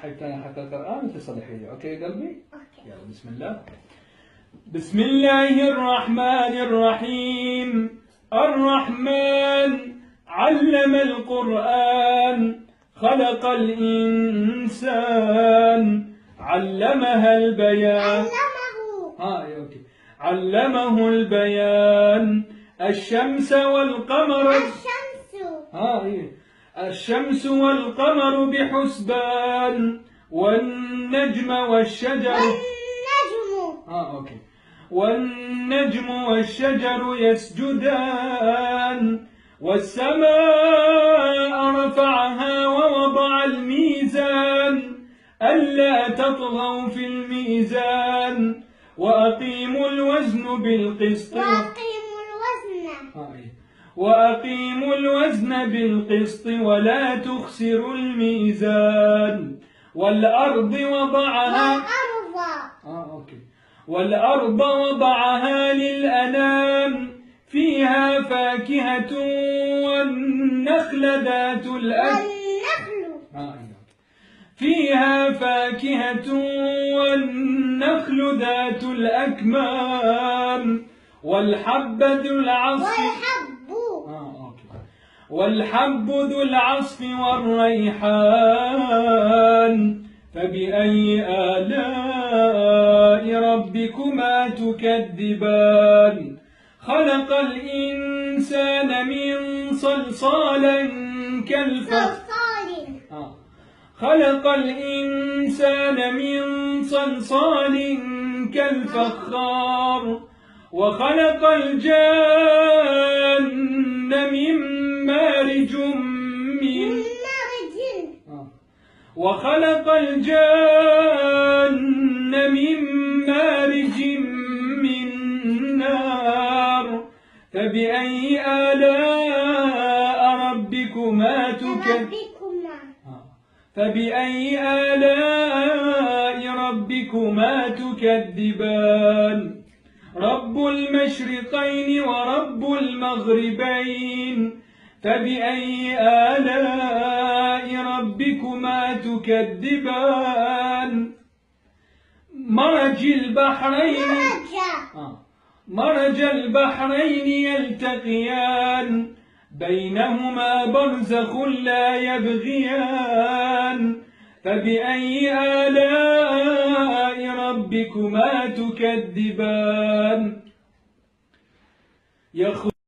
حتى القرآن وأنت تصلحي لي. أوكي يا قلبي؟ أوكي. يلا بسم الله. بسم الله الرحمن الرحيم. الرحمن علم القرآن خلق الإنسان علمها البيان. أوكي. علمه البيان. الشمس والقمر. الشمس والقمر بحسبان. والنجم والشجر. أوكي. والنجم والشجر يسجدان. والسماء رفعها ووضع الميزان ألا تطغوا في الميزان وأقيموا الوزن بالقسط. وأقيموا الوزن بالقسط ولا تخسروا الميزان. والأرض وضعها. والأرض وضعها للأنام فيها فاكهة والنخل ذات فيها فاكهة والنخل ذات الأكمام والحب ذو العصف والريحان. فبأي آلاء ربكما تكذبان. خلق الإنسان من صلصال كالفخار. وخلق الجان من مارج من نار. فبأي آلاء ربكما تكذبان. رب المشرقين ورب المغربين. فبأي آلاء ربكما تكذبان. مرج البحرين يلتقيان بينهما برزخ لا يبغيان. فبأي آلاء ربكما تكذبان.